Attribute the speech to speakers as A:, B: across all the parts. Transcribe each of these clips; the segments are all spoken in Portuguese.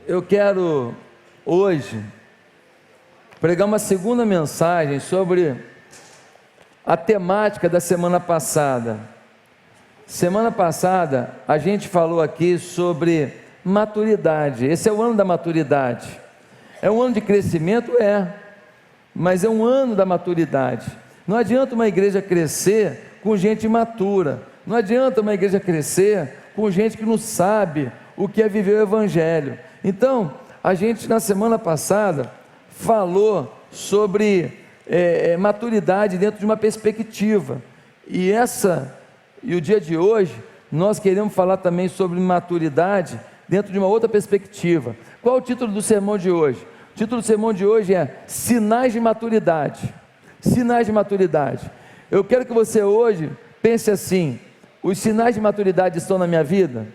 A: Eu quero hoje pregar uma segunda mensagem sobre a temática da semana passada. Semana passada a gente falou aqui sobre maturidade. Esse é o ano da maturidade. É um ano de crescimento? Mas é um ano da maturidade. Não adianta uma igreja crescer com gente imatura. Não adianta uma igreja crescer com gente que não sabe o que é viver o Evangelho. Então, a gente na semana passada falou sobre maturidade dentro de uma perspectiva. E o dia de hoje, nós queremos falar também sobre maturidade dentro de uma outra perspectiva. Qual é o título do sermão de hoje? O título do sermão de hoje é Sinais de Maturidade. Sinais de maturidade. Eu quero que você hoje pense assim: os sinais de maturidade estão na minha vida?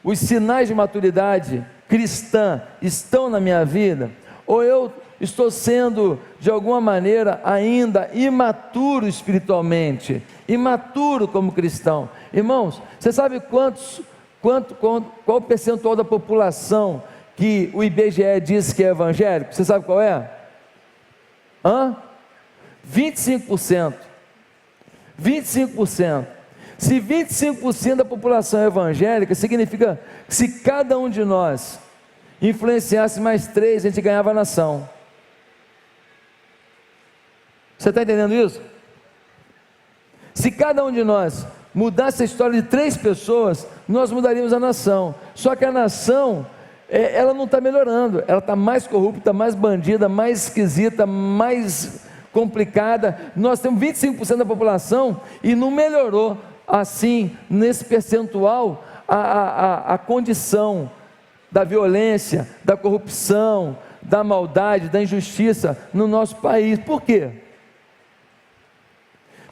A: Os sinais de maturidade cristã estão na minha vida? Ou eu estou sendo, de alguma maneira, ainda imaturo espiritualmente, imaturo como cristão? Irmãos, você sabe qual o percentual da população que o IBGE diz que é evangélico? Você sabe qual é? 25%. 25%. Se 25% da população é evangélica, significa que se cada um de nós influenciasse mais 3, a gente ganhava a nação. Você está entendendo isso? Se cada um de nós mudasse a história de 3 pessoas, nós mudaríamos a nação. Só que a nação, ela não está melhorando, ela está mais corrupta, mais bandida, mais esquisita, mais complicada. Nós temos 25% da população e não melhorou assim, nesse percentual, a condição da violência, da corrupção, da maldade, da injustiça no nosso país. Por quê?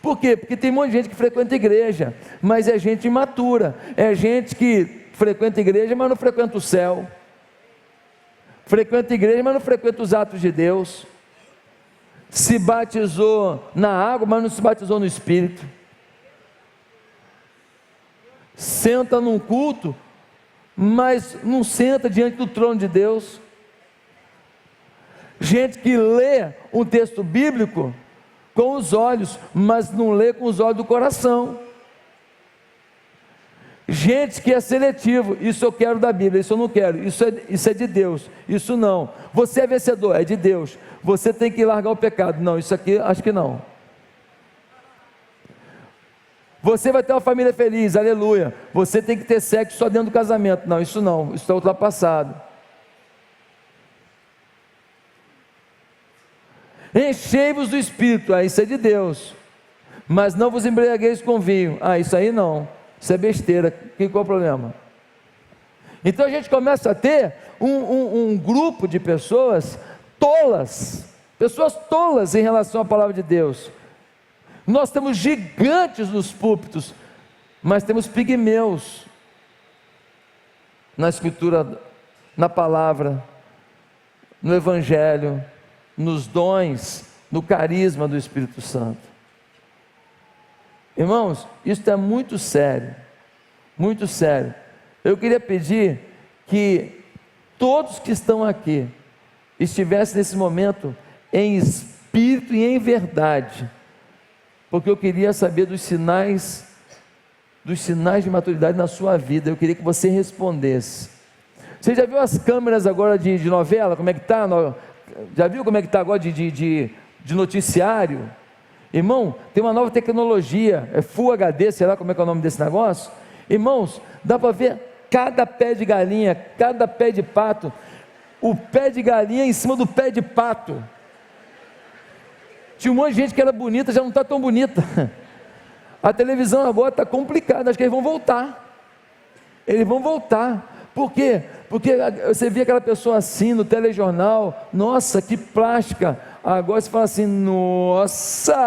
A: Por quê? Porque tem um monte de gente que frequenta a igreja, mas é gente imatura, é gente que frequenta a igreja, mas não frequenta o céu, frequenta a igreja, mas não frequenta os atos de Deus, se batizou na água, mas não se batizou no Espírito, senta num culto, mas não senta diante do trono de Deus. Gente que lê um texto bíblico com os olhos, mas não lê com os olhos do coração. Gente que é seletivo: isso eu quero da Bíblia, isso eu não quero, isso é de Deus, isso não. Você é vencedor, é de Deus, você tem que largar o pecado, não, isso aqui acho que não. Você vai ter uma família feliz, aleluia, você tem que ter sexo só dentro do casamento, não, isso não, isso está ultrapassado. Enchei-vos do Espírito, isso é de Deus, mas não vos embriagueis com vinho, isso aí não, isso é besteira. Qual é o problema? Então a gente começa a ter um grupo de pessoas tolas em relação à palavra de Deus. Nós temos gigantes nos púlpitos, mas temos pigmeus na escritura, na palavra, no evangelho, nos dons, no carisma do Espírito Santo. Irmãos, isso é muito sério, muito sério. Eu queria pedir que todos que estão aqui estivessem nesse momento em espírito e em verdade, porque eu queria saber dos sinais de maturidade na sua vida. Eu queria que você respondesse. Você já viu as câmeras agora de novela, como é que está? Já viu como é que está agora de noticiário? Irmão, tem uma nova tecnologia, Full HD, sei lá como é que é o nome desse negócio. Irmãos, dá para ver cada pé de galinha, cada pé de pato, o pé de galinha em cima do pé de pato. Tinha um monte de gente que era bonita, já não está tão bonita. A televisão agora está complicada, acho que eles vão voltar. Eles vão voltar. Por quê? Porque você via aquela pessoa assim no telejornal, nossa, que plástica. Agora você fala assim, nossa.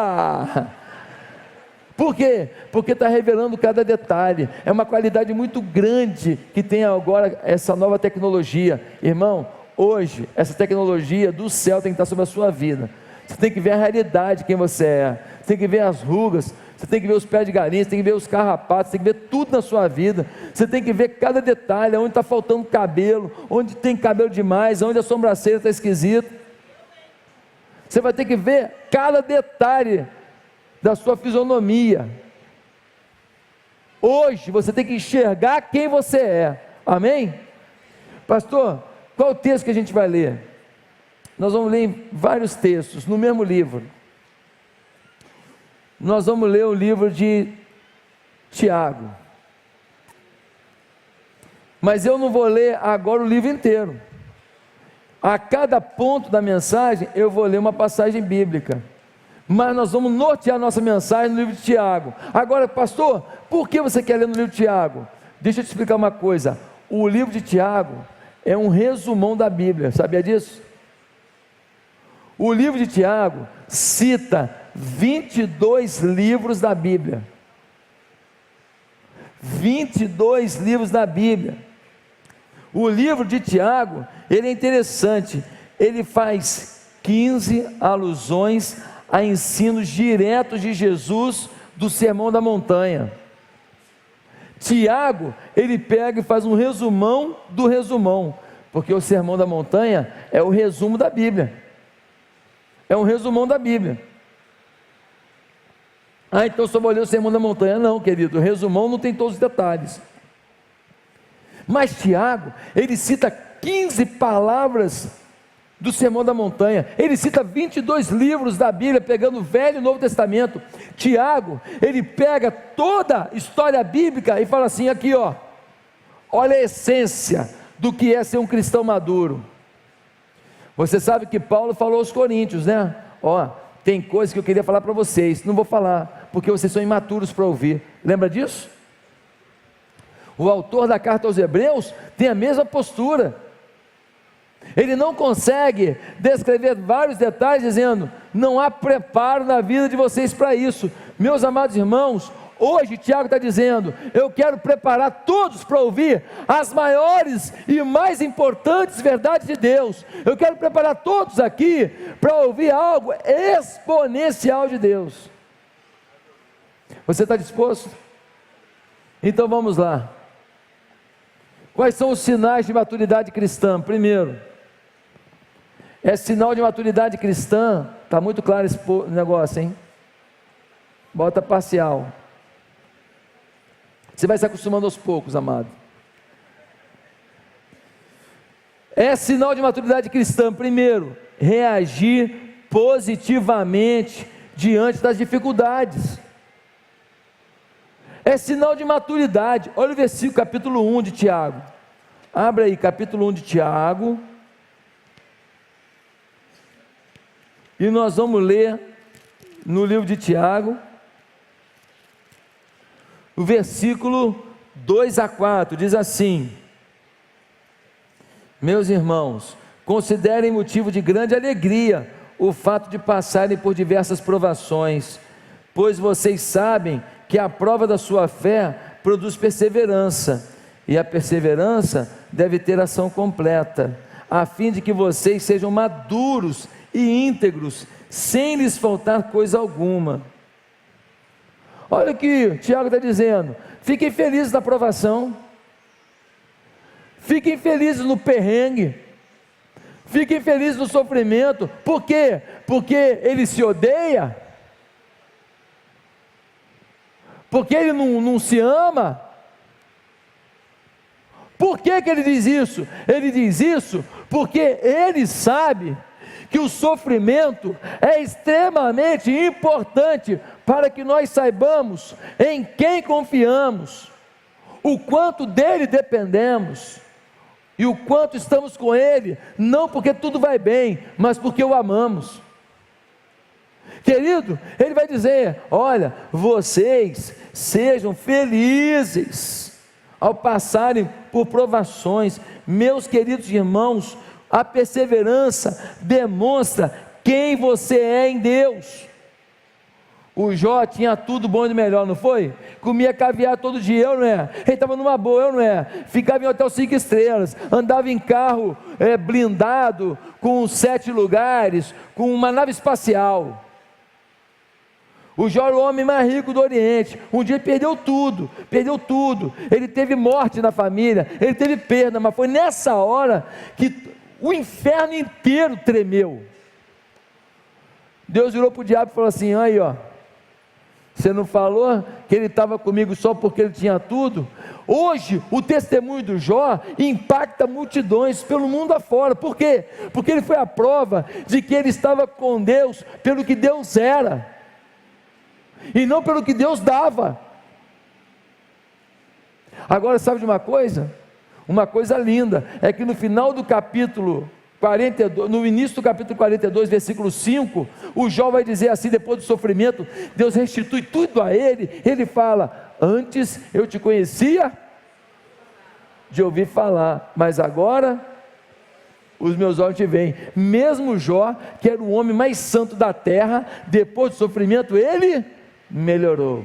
A: Por quê? Porque está revelando cada detalhe. É uma qualidade muito grande que tem agora essa nova tecnologia. Irmão, hoje, essa tecnologia do céu tem que estar sobre a sua vida. Você tem que ver a realidade, quem você é. Você tem que ver as rugas. você tem que ver os pés de galinha, você tem que ver os carrapatos, você tem que ver tudo na sua vida, você tem que ver cada detalhe, onde está faltando cabelo, onde tem cabelo demais, onde a sobrancelha está esquisita. Você vai ter que ver cada detalhe da sua fisionomia. Hoje você tem que enxergar quem você é. Amém? Pastor, qual o texto que a gente vai ler? Nós vamos ler vários textos no mesmo livro. Nós vamos ler o livro de Tiago. Mas eu não vou ler agora o livro inteiro. A cada ponto da mensagem eu vou ler uma passagem bíblica. Mas nós vamos nortear nossa mensagem no livro de Tiago. Agora, pastor, por que você quer ler no livro de Tiago? Deixa eu te explicar uma coisa. O livro de Tiago é um resumão da Bíblia, sabia disso? O livro de Tiago cita 22 livros da Bíblia. 22 livros da Bíblia. O livro de Tiago, ele é interessante, ele faz 15 alusões a ensinos diretos de Jesus do Sermão da Montanha. Tiago, ele pega e faz um resumão do resumão, porque o Sermão da Montanha é o resumo da Bíblia, é um resumão da Bíblia. Então só vou ler o Sermão da Montanha. Não, querido, o resumão não tem todos os detalhes. Mas Tiago, ele cita 15 palavras do Sermão da Montanha, ele cita 22 livros da Bíblia, pegando o Velho e o Novo Testamento. Tiago, ele pega toda a história bíblica e fala assim, aqui ó, olha a essência do que é ser um cristão maduro. Você sabe que Paulo falou aos Coríntios, né? Ó, tem coisas que eu queria falar para vocês, não vou falar, porque vocês são imaturos para ouvir. Lembra disso? O autor da carta aos Hebreus tem a mesma postura. Ele não consegue descrever vários detalhes, dizendo, não há preparo na vida de vocês para isso. Meus amados irmãos, hoje Tiago está dizendo, eu quero preparar todos para ouvir as maiores e mais importantes verdades de Deus. Eu quero preparar todos aqui para ouvir algo exponencial de Deus. Você está disposto? Então vamos lá. Quais são os sinais de maturidade cristã? Primeiro, é sinal de maturidade cristã, está muito claro esse negócio, hein? Bota parcial. Você vai se acostumando aos poucos, amado. É sinal de maturidade cristã, primeiro, reagir positivamente diante das dificuldades. É sinal de maturidade. Olha o versículo, capítulo 1 de Tiago. Abre aí, capítulo 1 de Tiago. E nós vamos ler no livro de Tiago, o versículo 2 a 4, diz assim: meus irmãos, considerem motivo de grande alegria o fato de passarem por diversas provações, pois vocês sabem que a prova da sua fé produz perseverança, e a perseverança deve ter ação completa, a fim de que vocês sejam maduros e íntegros, sem lhes faltar coisa alguma. Olha o que Tiago está dizendo: fiquem felizes na provação, fiquem felizes no perrengue, fiquem felizes no sofrimento. Por quê? Porque ele se odeia? Porque ele não se ama? Por que que ele diz isso? Ele diz isso porque ele sabe que o sofrimento é extremamente importante para que nós saibamos em quem confiamos, o quanto dele dependemos e o quanto estamos com ele, não porque tudo vai bem, mas porque o amamos. Querido, ele vai dizer, olha, vocês sejam felizes ao passarem por provações. Meus queridos irmãos, a perseverança demonstra quem você é em Deus. O Jó tinha tudo bom e melhor, não foi? Comia caviar todo dia, eu não é? Ele estava numa boa, eu não é? Ficava em hotel 5 estrelas, andava em carro blindado, com 7 lugares, com uma nave espacial. O Jó era o homem mais rico do Oriente. Um dia ele perdeu tudo. Ele teve morte na família, ele teve perda, mas foi nessa hora que o inferno inteiro tremeu. Deus virou para o diabo e falou assim: aí ó, você não falou que ele estava comigo só porque ele tinha tudo? Hoje o testemunho do Jó impacta multidões pelo mundo afora. Por quê? Porque ele foi a prova de que ele estava com Deus pelo que Deus era e não pelo que Deus dava. Agora, sabe de uma coisa? Uma coisa linda, é que no final do capítulo 42, no início do capítulo 42, versículo 5, o Jó vai dizer assim, depois do sofrimento, Deus restitui tudo a ele. Ele fala: antes eu te conhecia de ouvir falar, mas agora os meus olhos te veem. Mesmo Jó, que era o homem mais santo da terra, depois do sofrimento ele melhorou.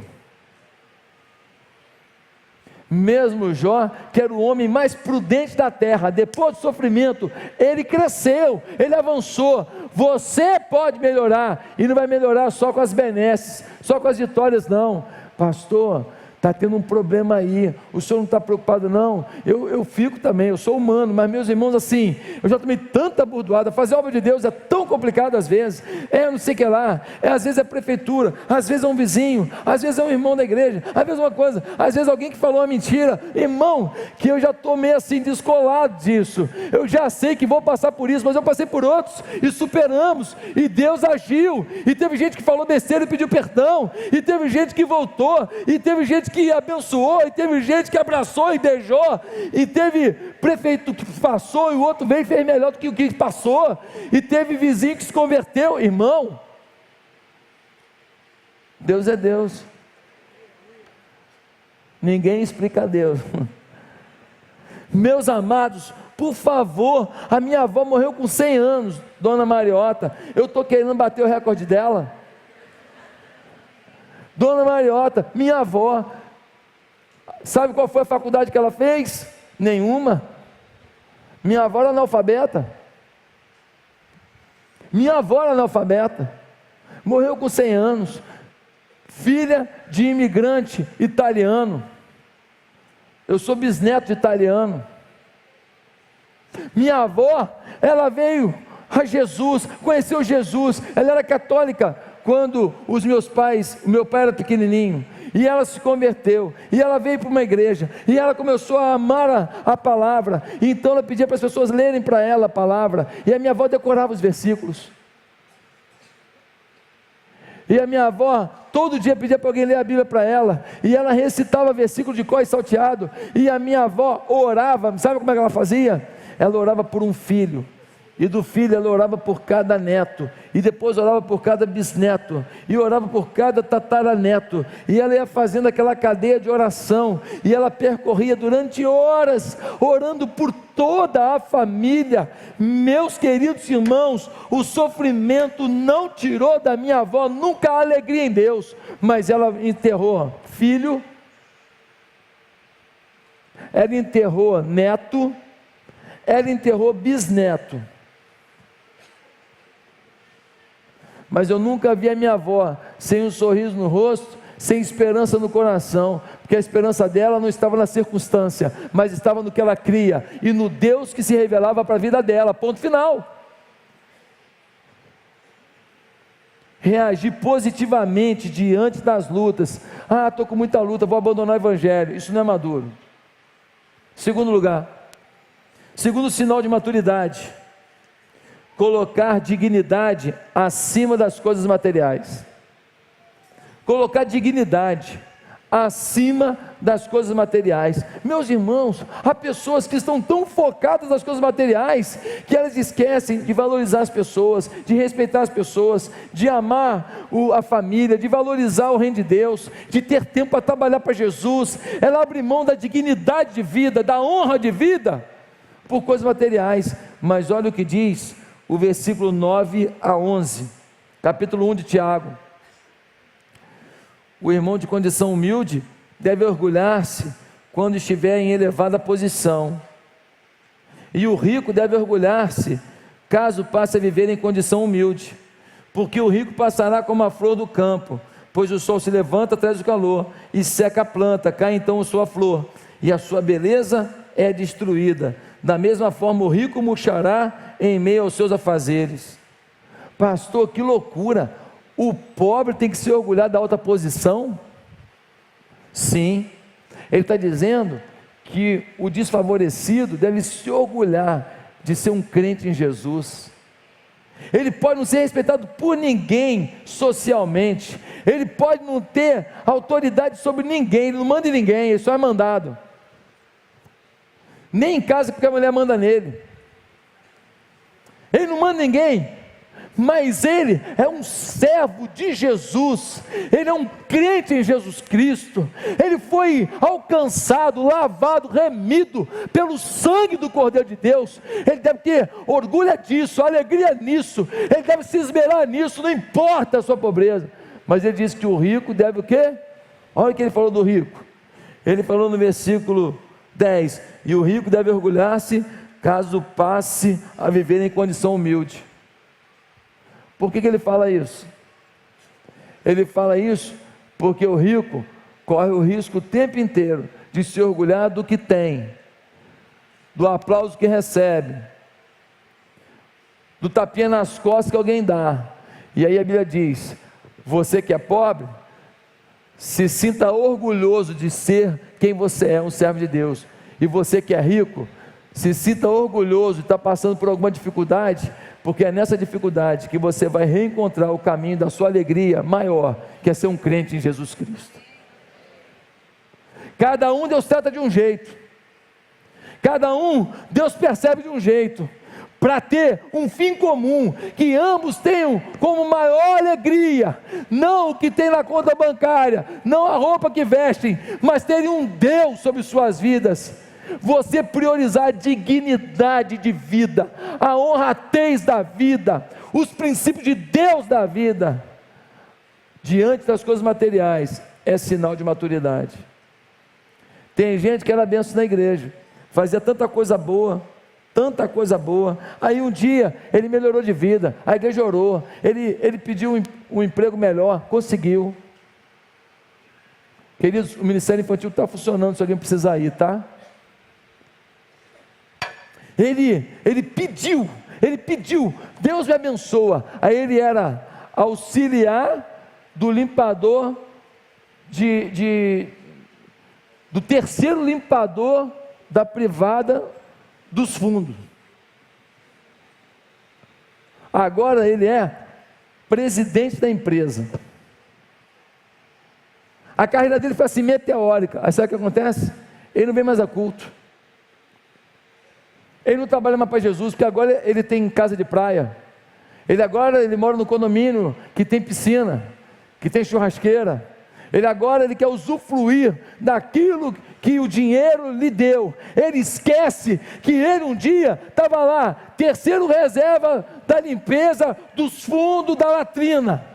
A: Mesmo Jó, que era o homem mais prudente da terra, depois do sofrimento, ele cresceu, ele avançou. Você pode melhorar, e não vai melhorar só com as benesses, só com as vitórias não. Pastor, está tendo um problema aí, o senhor não está preocupado não? Eu fico também, eu sou humano, mas meus irmãos, assim, eu já tomei tanta burdoada. Fazer a obra de Deus é tão complicado às vezes, não sei o que lá, às vezes é prefeitura, às vezes é um vizinho, às vezes é um irmão da igreja, às vezes uma coisa, às vezes alguém que falou uma mentira, irmão, que eu já estou meio assim descolado disso, eu já sei que vou passar por isso, mas eu passei por outros, e superamos, e Deus agiu, e teve gente que falou besteira e pediu perdão, e teve gente que voltou, e teve gente que abençoou, e teve gente que abraçou e beijou, e teve prefeito que passou e o outro veio e fez melhor do que o que passou, e teve vizinho que se converteu. Irmão, Deus é Deus, ninguém explica Deus. Meus amados, por favor, a minha avó morreu com 100 anos, Dona Mariota, eu estou querendo bater o recorde dela. Dona Mariota, minha avó, sabe qual foi a faculdade que ela fez? Nenhuma. Minha avó era analfabeta. Morreu com 100 anos, filha de imigrante italiano. Eu sou bisneto de italiano. Minha avó, ela veio a Jesus, conheceu Jesus, ela era católica quando o meu pai era pequenininho, e ela se converteu, e ela veio para uma igreja, e ela começou a amar a palavra, e então ela pedia para as pessoas lerem para ela a palavra, e a minha avó decorava os versículos, e a minha avó todo dia pedia para alguém ler a Bíblia para ela, e ela recitava versículo de cor e salteado, e a minha avó orava, sabe como é que ela fazia? Ela orava por um filho, e do filho ela orava por cada neto, e depois orava por cada bisneto, e orava por cada tataraneto, e ela ia fazendo aquela cadeia de oração, e ela percorria durante horas, orando por toda a família. Meus queridos irmãos, o sofrimento não tirou da minha avó nunca a alegria em Deus, mas ela enterrou filho, ela enterrou neto, ela enterrou bisneto. Mas eu nunca vi a minha avó sem um sorriso no rosto, sem esperança no coração, porque a esperança dela não estava na circunstância, mas estava no que ela cria, e no Deus que se revelava para a vida dela, ponto final. Reagir positivamente diante das lutas. Estou com muita luta, vou abandonar o evangelho. Isso não é maduro. Segundo lugar, segundo sinal de maturidade, colocar dignidade acima das coisas materiais. Colocar dignidade acima das coisas materiais. Meus irmãos, há pessoas que estão tão focadas nas coisas materiais, que elas esquecem de valorizar as pessoas, de respeitar as pessoas, de amar a família, de valorizar o reino de Deus, de ter tempo para trabalhar para Jesus. Ela abre mão da dignidade de vida, da honra de vida, por coisas materiais. Mas olha o que diz o versículo 9 a 11, capítulo 1 de Tiago. O irmão de condição humilde deve orgulhar-se quando estiver em elevada posição, e o rico deve orgulhar-se caso passe a viver em condição humilde, porque o rico passará como a flor do campo, pois o sol se levanta, traz o calor, e seca a planta, cai então a sua flor, e a sua beleza é destruída. Da mesma forma o rico murchará em meio aos seus afazeres. Pastor, que loucura! O pobre tem que se orgulhar da alta posição? Sim, ele está dizendo que o desfavorecido deve se orgulhar de ser um crente em Jesus. Ele pode não ser respeitado por ninguém socialmente, ele pode não ter autoridade sobre ninguém, ele não manda em ninguém, ele só é mandado, nem em casa porque a mulher manda nele, ele não manda ninguém, mas ele é um servo de Jesus, ele é um crente em Jesus Cristo, ele foi alcançado, lavado, remido pelo sangue do Cordeiro de Deus. Ele deve ter orgulho disso, alegria nisso, ele deve se esmerar nisso, não importa a sua pobreza. Mas ele diz que o rico deve o quê? Olha o que ele falou do rico, ele falou no versículo 10, e o rico deve orgulhar-se caso passe a viver em condição humilde. Por que ele fala isso? Ele fala isso porque o rico corre o risco o tempo inteiro de se orgulhar do que tem, do aplauso que recebe, do tapinha nas costas que alguém dá. E aí a Bíblia diz: você que é pobre, se sinta orgulhoso de ser quem você é, um servo de Deus. E você que é rico, se sinta orgulhoso de estar passando por alguma dificuldade, porque é nessa dificuldade que você vai reencontrar o caminho da sua alegria maior, que é ser um crente em Jesus Cristo. Cada um Deus trata de um jeito, cada um Deus percebe de um jeito, para ter um fim comum, que ambos tenham como maior alegria, não o que tem na conta bancária, não a roupa que vestem, mas terem um Deus sobre suas vidas. Você priorizar a dignidade de vida, a honradez da vida, os princípios de Deus da vida, diante das coisas materiais, é sinal de maturidade. Tem gente que era benção na igreja, fazia tanta coisa boa, aí um dia ele melhorou de vida, a igreja orou, ele pediu um emprego melhor, conseguiu. Queridos, o ministério infantil está funcionando, se alguém precisar ir, tá? Ele pediu, Deus me abençoa. Aí ele era auxiliar do limpador, do terceiro limpador da privada dos fundos. Agora ele é presidente da empresa. A carreira dele foi assim, meteórica. Aí sabe o que acontece? Ele não vem mais a culto. Ele não trabalha mais para Jesus, porque agora ele tem casa de praia. Ele mora no condomínio que tem piscina, que tem churrasqueira. Ele quer usufruir daquilo que o dinheiro lhe deu. Ele esquece que ele um dia estava lá, terceiro reserva da limpeza dos fundos da latrina.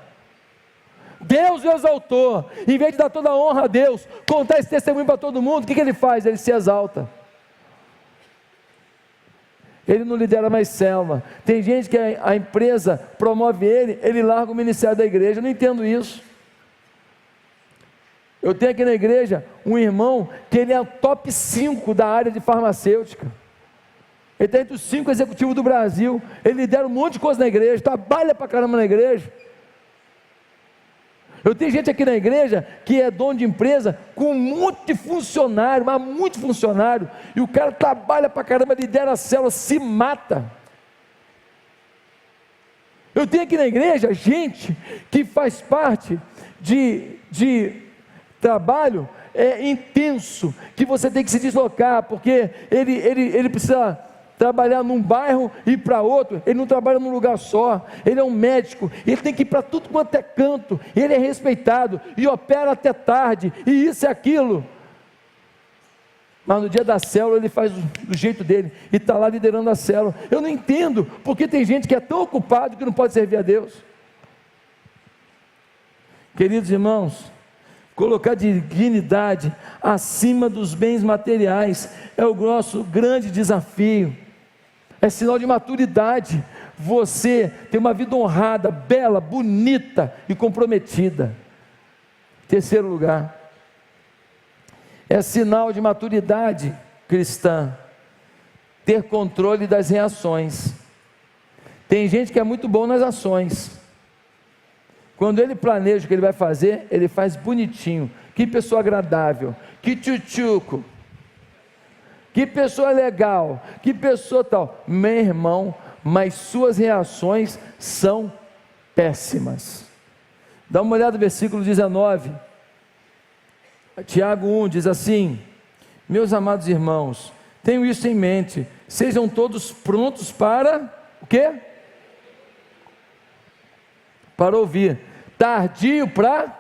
A: Deus o exaltou. Em vez de dar toda a honra a Deus, contar esse testemunho para todo mundo, o que ele faz? Ele se exalta. Ele não lidera mais célula. Tem gente que a empresa promove ele larga o ministério da igreja. Eu não entendo isso. Eu tenho aqui na igreja um irmão que ele é o top 5 da área de farmacêutica. Ele está entre os 5 executivos do Brasil. Ele lidera um monte de coisa na igreja, trabalha pra caramba na igreja. Eu tenho gente aqui na igreja que é dono de empresa com um monte de funcionário, mas muito funcionário, e o cara trabalha pra caramba, lidera a célula, se mata. Eu tenho aqui na igreja gente que faz parte de trabalho intenso, que você tem que se deslocar, porque ele precisa trabalhar num bairro e ir para outro. Ele não trabalha num lugar só, ele é um médico, ele tem que ir para tudo quanto é canto, ele é respeitado, e opera até tarde, e isso e aquilo, mas no dia da célula ele faz do jeito dele, e está lá liderando a célula. Eu não entendo, porque tem gente que é tão ocupado que não pode servir a Deus. Queridos irmãos, colocar dignidade acima dos bens materiais é o nosso grande desafio. É sinal de maturidade. Você tem uma vida honrada, bela, bonita e comprometida. Terceiro lugar, é sinal de maturidade cristã ter controle das reações. Tem gente que é muito bom nas ações. Quando ele planeja o que ele vai fazer, ele faz bonitinho. Que pessoa agradável, que tchutchuco, que pessoa legal, que pessoa tal. Meu irmão, mas suas reações são péssimas. Dá uma olhada no versículo 19. Tiago 1 diz assim: meus amados irmãos, tenham isso em mente, sejam todos prontos para o quê? Para ouvir, tardio para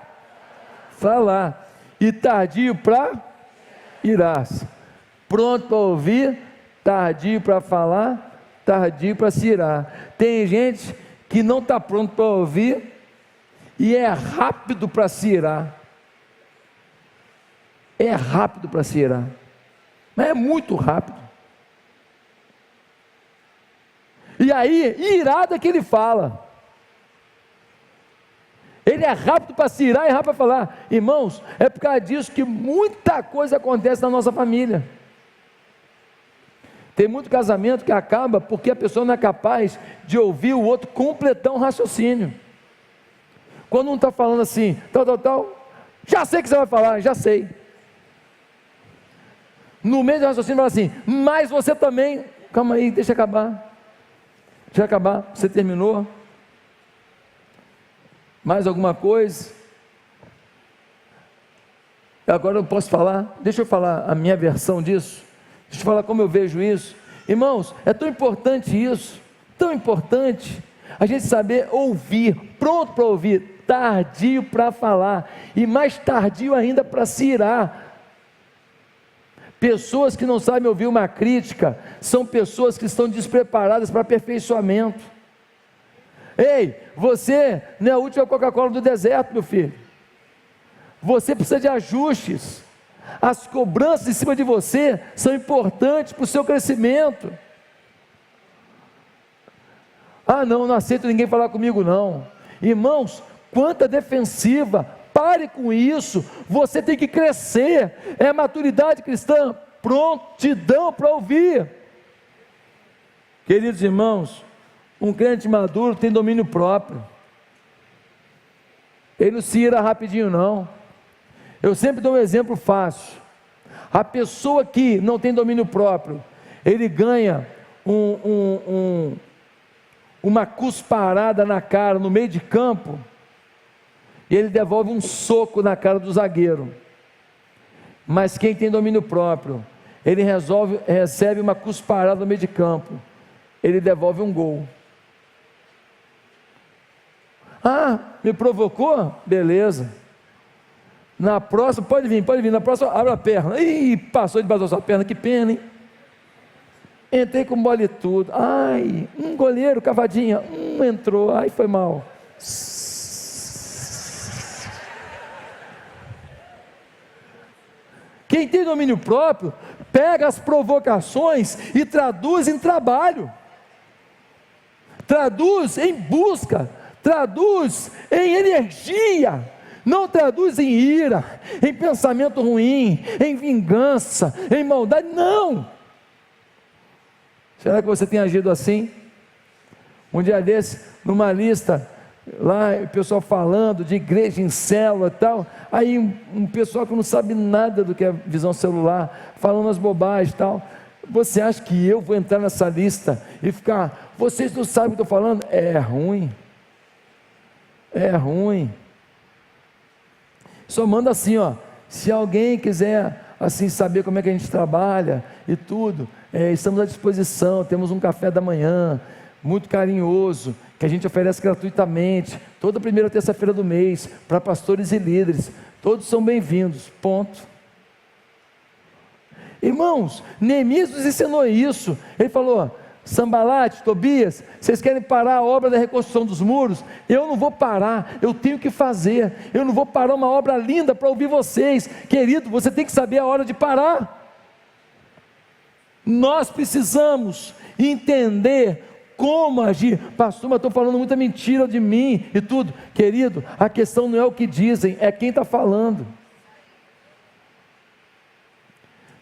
A: falar e tardio para irar-se. Pronto para ouvir, tardio para falar, tardio para se irar. Tem gente que não está pronto para ouvir e é rápido para se irar. É rápido para se irar, mas é muito rápido. E aí, irado é que ele fala. Ele é rápido para se irar e rápido para falar. Irmãos, é por causa disso que muita coisa acontece na nossa família. Tem muito casamento que acaba porque a pessoa não é capaz de ouvir o outro completar um raciocínio. Quando um está falando assim, tal, já sei o que você vai falar, já sei. No meio do raciocínio fala assim, mas você também, calma aí, deixa acabar, você terminou? Mais alguma coisa? Agora eu posso falar? Deixa eu falar a minha versão disso, deixa eu falar como eu vejo isso. Irmãos, é tão importante isso, tão importante, a gente saber ouvir, pronto para ouvir, tardio para falar, e mais tardio ainda para se irar. Pessoas que não sabem ouvir uma crítica, são pessoas que estão despreparadas para aperfeiçoamento. Ei, você não é a última Coca-Cola do deserto, meu filho. Você precisa de ajustes. As cobranças em cima de você são importantes para o seu crescimento. Ah não, não aceito ninguém falar comigo não. Irmãos, quanta defensiva. Pare com isso, você tem que crescer, é maturidade cristã, prontidão para ouvir. Queridos irmãos, um crente maduro tem domínio próprio, ele não se ira rapidinho não. Eu sempre dou um exemplo fácil. A pessoa que não tem domínio próprio, ele ganha uma cusparada na cara no meio de campo, e ele devolve um soco na cara do zagueiro. Mas quem tem domínio próprio, ele recebe uma cusparada no meio de campo, ele devolve um gol. Ah, me provocou? Beleza. Na próxima, pode vir, na próxima abre a perna. Ih, passou debaixo da sua perna, que pena, hein? Entrei com bola e tudo. Ai, goleiro, cavadinha, entrou, ai, foi mal. Quem tem domínio próprio, pega as provocações e traduz em trabalho, traduz em busca, traduz em energia, não traduz em ira, em pensamento ruim, em vingança, em maldade, não. Será que você tem agido assim? Um dia desse, numa lista, lá o pessoal falando de igreja em célula e tal, aí um pessoal que não sabe nada do que é visão celular, falando as bobagens e tal. Você acha que eu vou entrar nessa lista e ficar, vocês não sabem o que eu estou falando? É ruim, só manda assim, ó, se alguém quiser assim saber como é que a gente trabalha e tudo, estamos à disposição, temos um café da manhã, muito carinhoso, que a gente oferece gratuitamente, toda primeira terça-feira do mês, para pastores e líderes, todos são bem-vindos, ponto. Irmãos, Neemias nos ensinou isso, ele falou, Sambalate, Tobias, vocês querem parar a obra da reconstrução dos muros? Eu não vou parar, eu tenho que fazer, eu não vou parar uma obra linda para ouvir vocês, querido, você tem que saber a hora de parar. Nós precisamos entender como agir. Pastor, mas estou falando muita mentira de mim e tudo. Querido, a questão não é o que dizem, é quem está falando.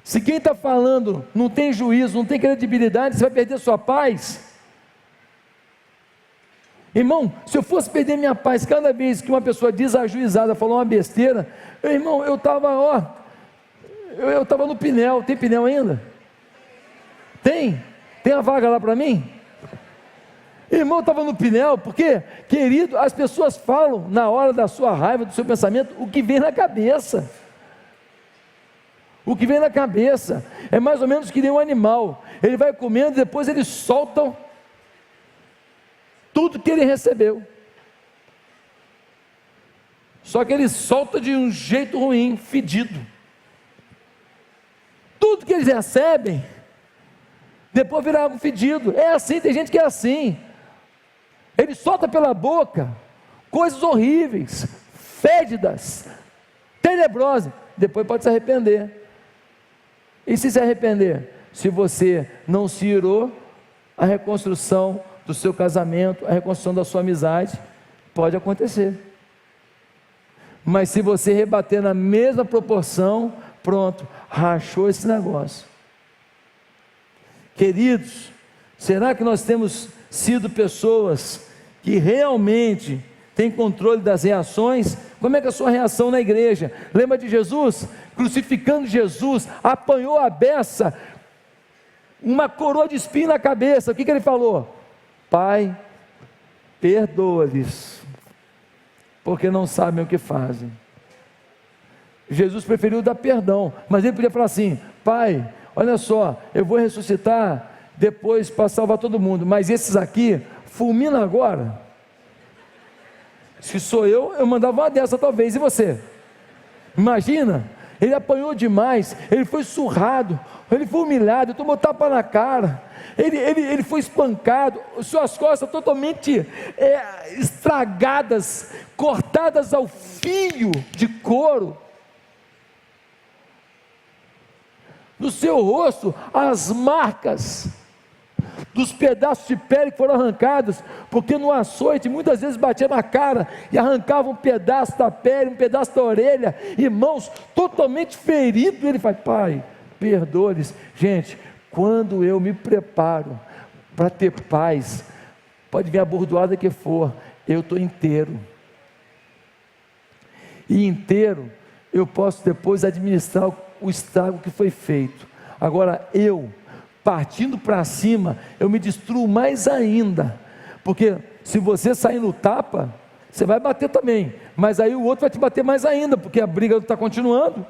A: Se quem está falando não tem juízo, não tem credibilidade, você vai perder sua paz. Irmão, se eu fosse perder minha paz cada vez que uma pessoa desajuizada falou uma besteira, irmão, eu estava no Pinel. Tem Pinel ainda? Tem? Tem a vaga lá para mim? Irmão, eu estava no Pinel, porque, querido, as pessoas falam na hora da sua raiva, do seu pensamento, o que vem na cabeça. O que vem na cabeça é mais ou menos que nem um animal. Ele vai comendo e depois ele solta tudo que ele recebeu. Só que ele solta de um jeito ruim, fedido. Tudo que eles recebem, depois vira algo fedido. É assim, tem gente que é assim. Ele solta pela boca coisas horríveis, fédidas, tenebrosas. Depois pode se arrepender. E se arrepender? Se você não se irou, a reconstrução do seu casamento, a reconstrução da sua amizade, pode acontecer. Mas se você rebater na mesma proporção, pronto, rachou esse negócio. Queridos, será que nós temos sido pessoas que realmente têm controle das reações? Como é que é a sua reação na igreja? Lembra de Jesus? Crucificando Jesus, apanhou a beça, uma coroa de espinho na cabeça. O que ele falou? Pai, perdoa-lhes, porque não sabem o que fazem. Jesus preferiu dar perdão, mas ele podia falar assim: Pai, olha só, eu vou ressuscitar depois para salvar todo mundo, mas esses aqui, fulmina agora. Se sou eu mandava uma dessa talvez, e você? Imagina, ele apanhou demais, ele foi surrado, ele foi humilhado, tomou tapa na cara, ele foi espancado, suas costas totalmente estragadas, cortadas ao fio de couro, no seu rosto as marcas dos pedaços de pele que foram arrancados, porque no açoite muitas vezes batia na cara e arrancava um pedaço da pele, um pedaço da orelha, irmãos, totalmente ferido. Ele fala: Pai, perdoa-lhes. Gente, quando eu me preparo para ter paz, pode vir a bordoada que for, eu estou inteiro, e inteiro eu posso depois administrar o estrago que foi feito. Agora partindo para cima, eu me destruo mais ainda, porque se você sair no tapa, você vai bater também, mas aí o outro vai te bater mais ainda, porque a briga está continuando.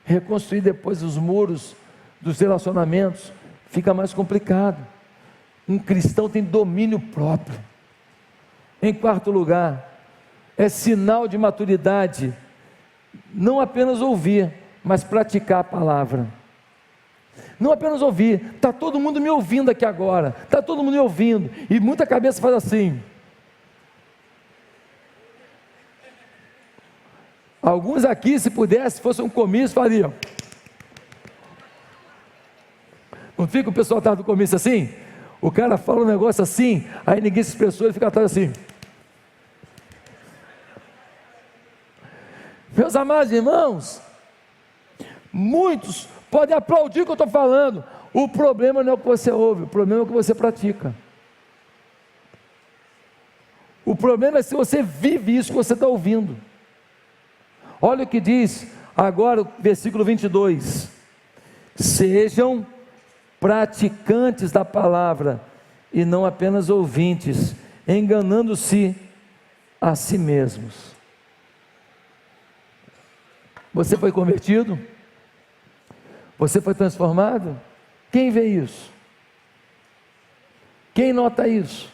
A: Reconstruir depois os muros dos relacionamentos fica mais complicado. Um cristão tem domínio próprio. Em quarto lugar, é sinal de maturidade não apenas ouvir, mas praticar a palavra. Não apenas ouvir, está todo mundo me ouvindo aqui agora, está todo mundo me ouvindo, e muita cabeça faz assim. Alguns aqui, se pudesse, se fosse um comício, fariam. Não fica o pessoal atrás do comício assim? O cara fala um negócio assim, aí ninguém se expressou, ele fica atrás assim. Meus amados irmãos, muitos podem aplaudir o que eu estou falando. O problema não é o que você ouve, o problema é o que você pratica. O problema é se você vive isso que você está ouvindo. Olha o que diz agora o versículo 22. Sejam praticantes da palavra e não apenas ouvintes, enganando-se a si mesmos. Você foi convertido? Você foi transformado? Quem vê isso? Quem nota isso?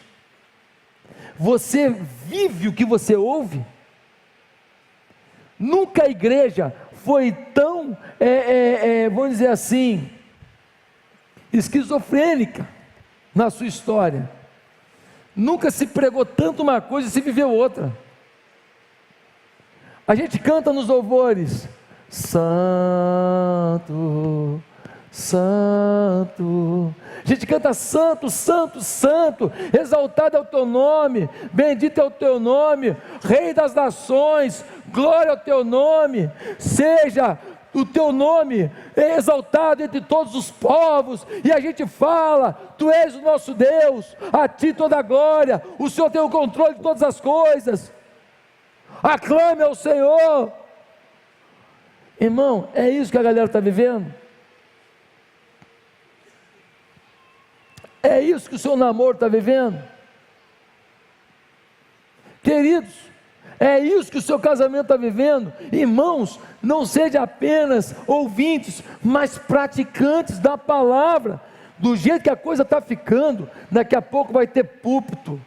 A: Você vive o que você ouve? Nunca a igreja foi tão, vamos dizer assim, esquizofrênica na sua história. Nunca se pregou tanto uma coisa e se viveu outra. A gente canta nos louvores: Santo, Santo. A gente canta santo, santo, santo, exaltado é o teu nome, bendito é o teu nome, Rei das nações, glória ao teu nome, seja o teu nome é exaltado entre todos os povos, e a gente fala, tu és o nosso Deus, a ti toda a glória, o Senhor tem o controle de todas as coisas, aclame ao Senhor. Irmão, é isso que a galera está vivendo? É isso que o seu namoro está vivendo? Queridos, é isso que o seu casamento está vivendo? Irmãos, não sejam apenas ouvintes, mas praticantes da palavra. Do jeito que a coisa está ficando, daqui a pouco vai ter púlpito,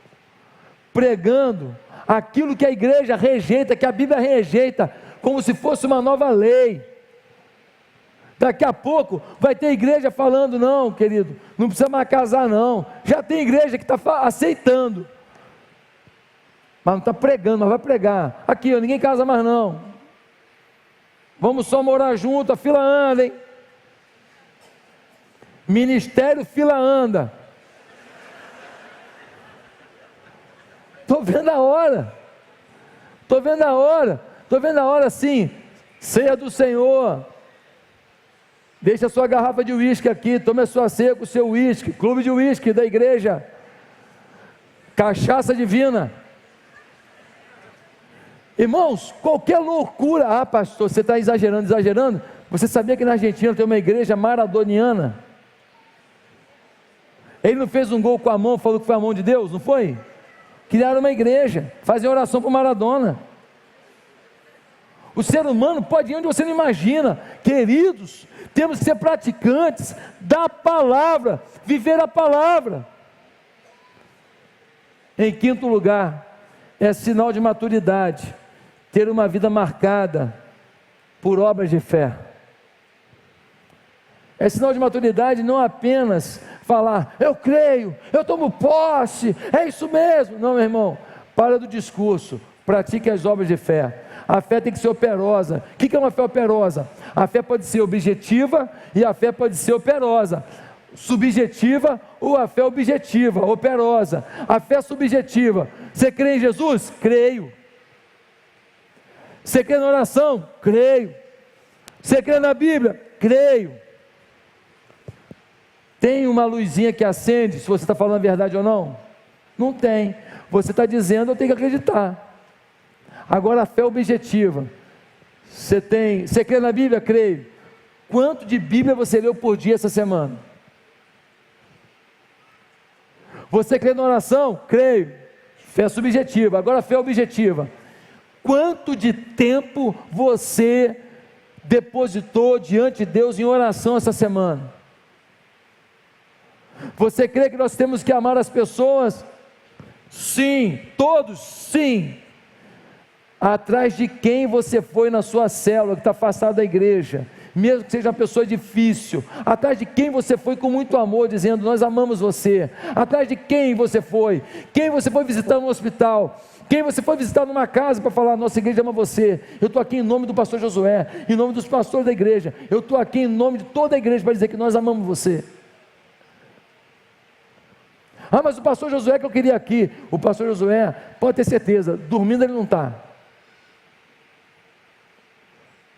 A: pregando aquilo que a igreja rejeita, que a Bíblia rejeita, como se fosse uma nova lei. Daqui a pouco vai ter igreja falando, não querido, não precisa mais casar não. Já tem igreja que está aceitando, mas não está pregando, mas vai pregar. Aqui, ó, ninguém casa mais não. Vamos só morar junto, a fila anda, hein? Ministério fila anda. Estou vendo a hora. Estou vendo a hora. Estou vendo a hora assim. Ceia do Senhor. Deixa a sua garrafa de uísque aqui. Tome a sua ceia com o seu uísque. Clube de uísque da igreja. Cachaça divina. Irmãos, qualquer loucura. Ah, pastor, você está exagerando. Você sabia que na Argentina tem uma igreja maradoniana? Ele não fez um gol com a mão, falou que foi a mão de Deus, não foi? Criaram uma igreja, fazem oração para Maradona. O ser humano pode ir onde você não imagina. Queridos, temos que ser praticantes da palavra, viver a palavra. Em quinto lugar, é sinal de maturidade ter uma vida marcada por obras de fé. É sinal de maturidade não apenas falar, eu creio, eu tomo posse, é isso mesmo. Não, meu irmão, para do discurso, pratique as obras de fé. A fé tem que ser operosa. O que é uma fé operosa? A fé pode ser objetiva e a fé pode ser operosa. Subjetiva ou a fé objetiva, operosa. A fé subjetiva. Você crê em Jesus? Creio. Você crê na oração? Creio. Você crê na Bíblia? Creio. Tem uma luzinha que acende se você está falando a verdade ou não? Não tem. Você está dizendo, eu tenho que acreditar. Agora a fé objetiva. Você crê na Bíblia? Creio. Quanto de Bíblia você leu por dia essa semana? Você crê na oração? Creio. Fé subjetiva. Agora a fé objetiva. Quanto de tempo você depositou diante de Deus em oração essa semana? Você crê que nós temos que amar as pessoas? Sim. Todos? Sim. Atrás de quem você foi na sua célula, que está afastado da igreja, mesmo que seja uma pessoa difícil, atrás de quem você foi com muito amor, dizendo, nós amamos você, atrás de quem você foi visitar no hospital, quem você foi visitar numa casa para falar, nossa igreja ama você, eu estou aqui em nome do pastor Josué, em nome dos pastores da igreja, eu estou aqui em nome de toda a igreja para dizer que nós amamos você. Ah, mas o pastor Josué que eu queria aqui, o pastor Josué, pode ter certeza, dormindo ele não está.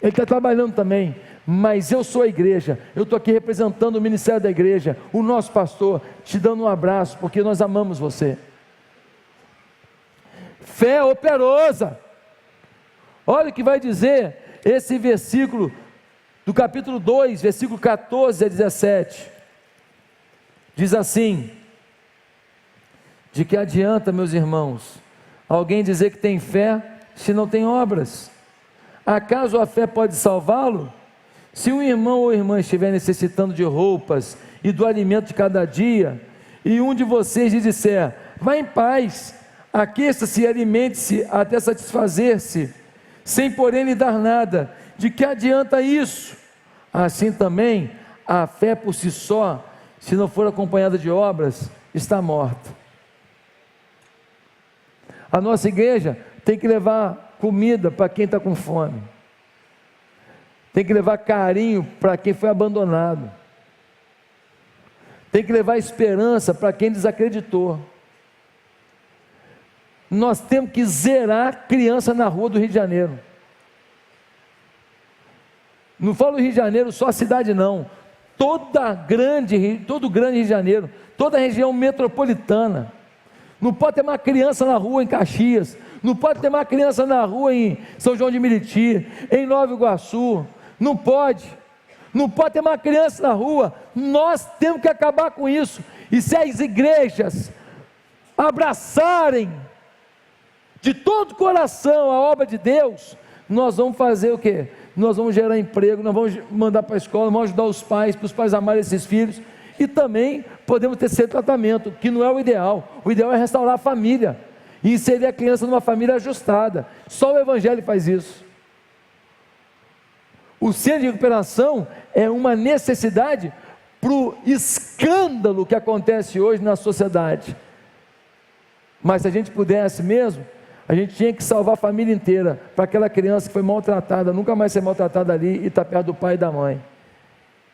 A: Ele está trabalhando também, mas eu sou a igreja, eu estou aqui representando o ministério da igreja, o nosso pastor, te dando um abraço, porque nós amamos você. Fé operosa. Olha o que vai dizer esse versículo do capítulo 2, versículo 14 a 17. Diz assim: de que adianta, meus irmãos, alguém dizer que tem fé se não tem obras? Acaso a fé pode salvá-lo? Se um irmão ou irmã estiver necessitando de roupas e do alimento de cada dia, e um de vocês lhe disser, vá em paz, aqueça-se e alimente-se até satisfazer-se, sem porém lhe dar nada, de que adianta isso? Assim também, a fé por si só, se não for acompanhada de obras, está morta. A nossa igreja tem que levar comida para quem está com fome, tem que levar carinho para quem foi abandonado, tem que levar esperança para quem desacreditou. Nós temos que zerar criança na rua do Rio de Janeiro. Não falo Rio de Janeiro só a cidade não, todo grande Rio de Janeiro, toda a região metropolitana. Não pode ter uma criança na rua em Caxias, não pode ter uma criança na rua em São João de Meriti, em Nova Iguaçu, não pode ter uma criança na rua. Nós temos que acabar com isso, e se as igrejas abraçarem de todo o coração a obra de Deus, nós vamos fazer o quê? Nós vamos gerar emprego, nós vamos mandar para a escola, vamos ajudar os pais, para os pais amarem esses filhos, e também podemos ter esse tratamento, que não é o ideal é restaurar a família, e inserir a criança numa família ajustada. Só o Evangelho faz isso. O centro de recuperação é uma necessidade para o escândalo que acontece hoje na sociedade, mas se a gente pudesse mesmo, a gente tinha que salvar a família inteira, para aquela criança que foi maltratada, nunca mais ser maltratada ali, e estar perto do pai e da mãe,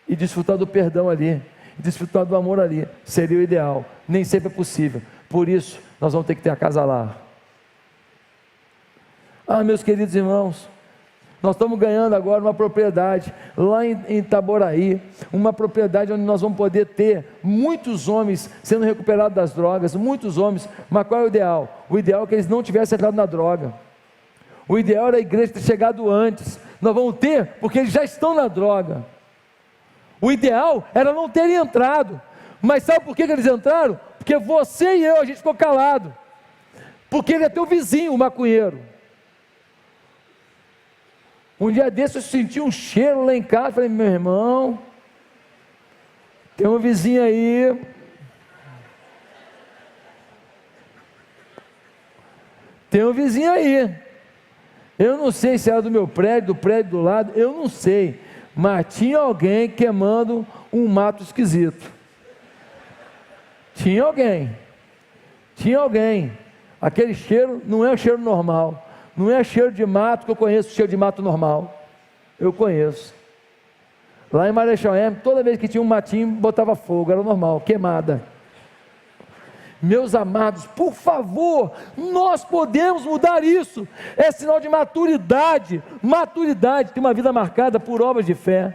A: e desfrutar do perdão ali, e desfrutar do amor ali, seria o ideal. Nem sempre é possível, por isso nós vamos ter que ter a casa lá. Meus queridos irmãos, nós estamos ganhando agora uma propriedade lá em Itaboraí, uma propriedade onde nós vamos poder ter muitos homens sendo recuperados das drogas, muitos homens. Mas qual é o ideal? O ideal é que eles não tivessem entrado na droga. O ideal era a igreja ter chegado antes. Nós vamos ter, porque eles já estão na droga. O ideal era não terem entrado. Mas sabe por que eles entraram? Porque você e eu, a gente ficou calado. Porque ele é teu vizinho, o maconheiro. Um dia desse eu senti um cheiro lá em casa, falei, meu irmão, tem um vizinho aí, eu não sei se era do meu prédio, do prédio do lado, eu não sei, mas tinha alguém queimando um mato esquisito, tinha alguém, aquele cheiro não é um cheiro normal, não é cheiro de mato que eu conheço, cheiro de mato normal, eu conheço. Lá em Marechal Hermes, toda vez que tinha um matinho, botava fogo, era normal, queimada. Meus amados, por favor, nós podemos mudar isso, é sinal de maturidade, tem uma vida marcada por obras de fé,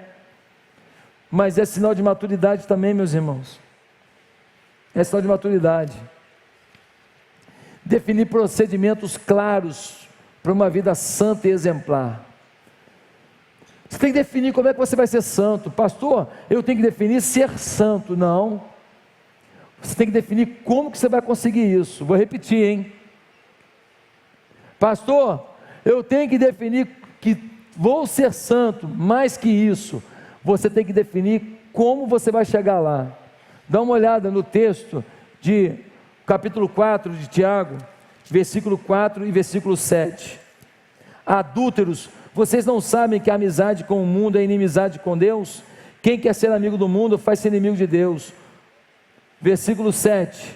A: mas é sinal de maturidade também, meus irmãos, é sinal de maturidade. Definir procedimentos claros, para uma vida santa e exemplar. Você tem que definir como é que você vai ser santo. Pastor, eu tenho que definir ser santo. Não, você tem que definir como que você vai conseguir isso. Vou repetir, hein? Pastor, eu tenho que definir que vou ser santo. Mais que isso, você tem que definir como você vai chegar lá. Dá uma olhada no texto de capítulo 4 de Tiago, versículo 4 e versículo 7. Adúlteros, vocês não sabem que a amizade com o mundo é inimizade com Deus? Quem quer ser amigo do mundo faz-se inimigo de Deus. Versículo 7.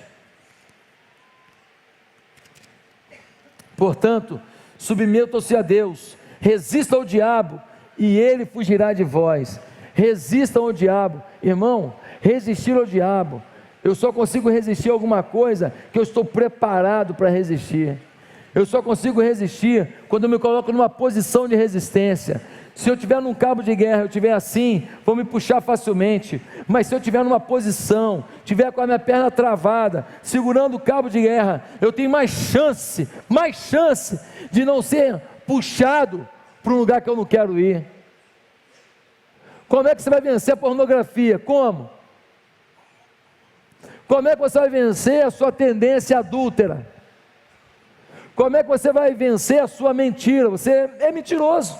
A: Portanto, submetam-se a Deus, resistam ao diabo e ele fugirá de vós. Resistam ao diabo, irmão, resistir ao diabo. Eu só consigo resistir a alguma coisa que eu estou preparado para resistir. Eu só consigo resistir quando eu me coloco numa posição de resistência. Se eu estiver num cabo de guerra, eu estiver assim, vou me puxar facilmente. Mas se eu estiver numa posição, estiver com a minha perna travada, segurando o cabo de guerra, eu tenho mais chance de não ser puxado para um lugar que eu não quero ir. Como é que você vai vencer a pornografia? Como? Como é que você vai vencer a sua tendência adúltera? Como é que você vai vencer a sua mentira? Você é mentiroso.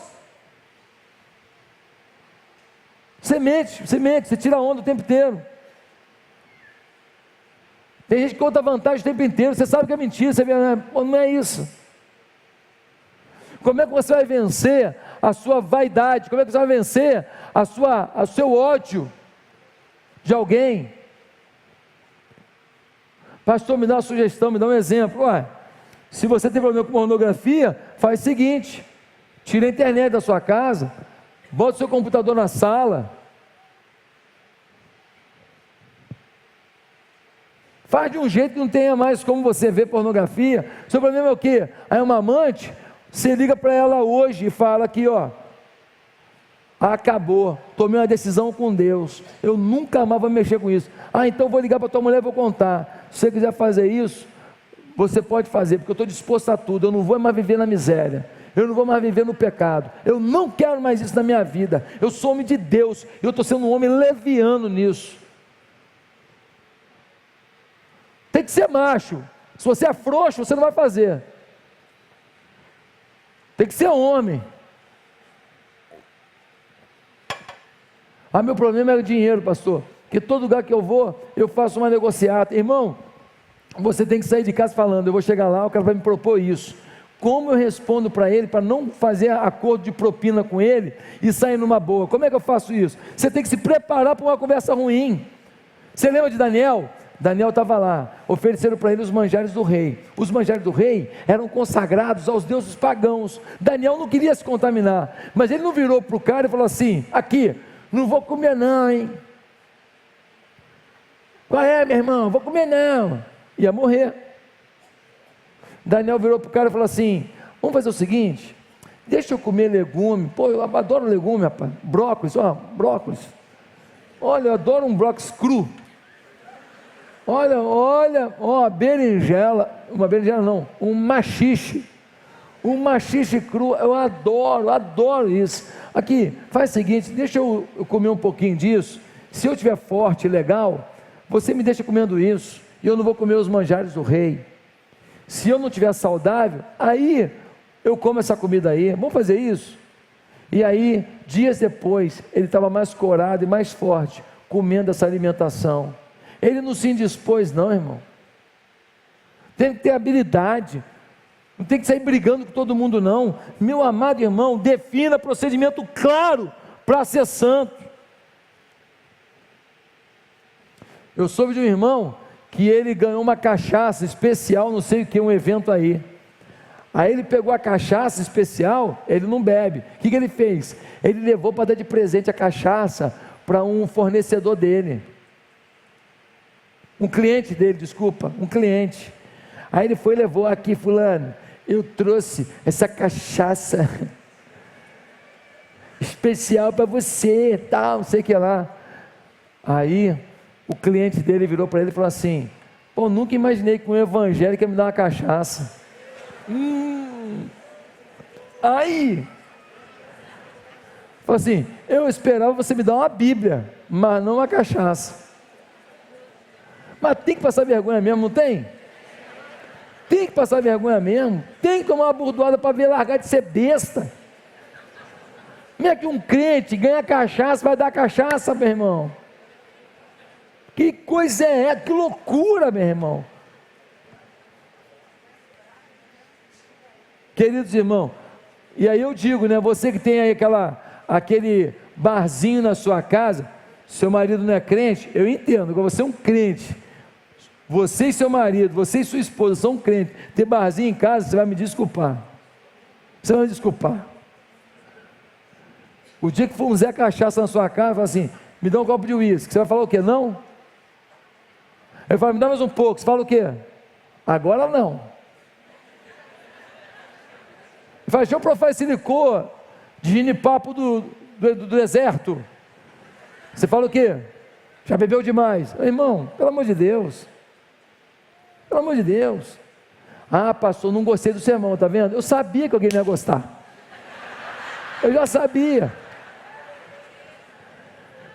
A: Você mente, você tira onda o tempo inteiro. Tem gente que conta vantagem o tempo inteiro, você sabe que é mentira, você vê, não é isso. Como é que você vai vencer a sua vaidade? Como é que você vai vencer o seu ódio de alguém? Pastor, me dá uma sugestão, me dá um exemplo. Se você tem problema com pornografia, faz o seguinte: tira a internet da sua casa, bota o seu computador na sala, Faz de um jeito que não tenha mais como você ver pornografia. O seu problema é o quê? Aí uma amante, você liga para ela hoje e fala aqui, ó, acabou, tomei uma decisão com Deus, eu nunca mais vou mexer com isso. Então vou ligar para tua mulher e vou contar. Se você quiser fazer isso, você pode fazer, porque eu estou disposto a tudo. Eu não vou mais viver na miséria, eu não vou mais viver no pecado, eu não quero mais isso na minha vida. Eu sou homem de Deus, eu estou sendo um homem leviano nisso. Tem que ser macho. Se você é frouxo, você não vai fazer. Tem que ser homem. Meu problema é o dinheiro, pastor, que todo lugar que eu vou, eu faço uma negociata. Irmão, você tem que sair de casa falando, eu vou chegar lá, o cara vai me propor isso. Como eu respondo para ele, para não fazer acordo de propina com ele, e sair numa boa? Como é que eu faço isso? Você tem que se preparar para uma conversa ruim. Você lembra de Daniel? Daniel estava lá, ofereceram para ele os manjares do rei. Os manjares do rei eram consagrados aos deuses pagãos. Daniel não queria se contaminar, mas ele não virou para o cara e falou assim, aqui, não vou comer não, hein? Qual é, meu irmão? Vou comer não. Ia morrer. Daniel virou para o cara e falou assim, vamos fazer o seguinte, deixa eu comer legume. Pô, eu adoro legume, rapaz. Brócolis, ó, brócolis. Olha, eu adoro um brócolis cru. Olha, ó, berinjela, uma berinjela não, um maxixe cru, eu adoro isso. Aqui, faz o seguinte, deixa eu comer um pouquinho disso, se eu estiver forte e legal, você me deixa comendo isso, e eu não vou comer os manjares do rei. Se eu não estiver saudável, aí eu como essa comida aí, vamos fazer isso? E aí, dias depois, ele estava mais corado e mais forte, comendo essa alimentação. Ele não se indispôs não, irmão. Tem que ter habilidade. Não tem que sair brigando com todo mundo não. Meu amado irmão, defina procedimento claro para ser santo. Eu soube de um irmão que ele ganhou uma cachaça especial, não sei o que, um evento aí. Aí ele pegou a cachaça especial, ele não bebe. O que ele fez? Ele levou para dar de presente a cachaça para um fornecedor dele. Um cliente dele, desculpa, um cliente. Aí ele foi e levou aqui, fulano, eu trouxe essa cachaça especial para você, tal, não sei o que lá. Aí o cliente dele virou para ele e falou assim, pô, nunca imaginei que um evangélico ia me dar uma cachaça. Aí falou assim, eu esperava você me dar uma Bíblia, mas não uma cachaça. Mas tem que passar vergonha mesmo, não tem? Tem que passar vergonha mesmo, tem que tomar uma burdoada para ver largar de ser besta. Como é que um crente ganha cachaça, vai dar cachaça, meu irmão? Que coisa é essa? Que loucura, meu irmão. Queridos irmãos, e aí eu digo, né, você que tem aí aquele barzinho na sua casa, seu marido não é crente, eu entendo, agora você é um crente, você e seu marido, você e sua esposa são crentes, ter barzinho em casa, você vai me desculpar, você vai me desculpar. O dia que for um Zé Cachaça na sua casa, fala assim, me dá um copo de uísque, você vai falar o quê? Não? Ele fala, me dá mais um pouco, você fala o quê? Agora não. Ele fala, deixa eu provar esse licor de ginipapo do deserto. Você fala o quê? Já bebeu demais. Irmão, pelo amor de Deus. Pelo amor de Deus. Pastor, não gostei do sermão, tá vendo? Eu sabia que alguém não ia gostar. Eu já sabia.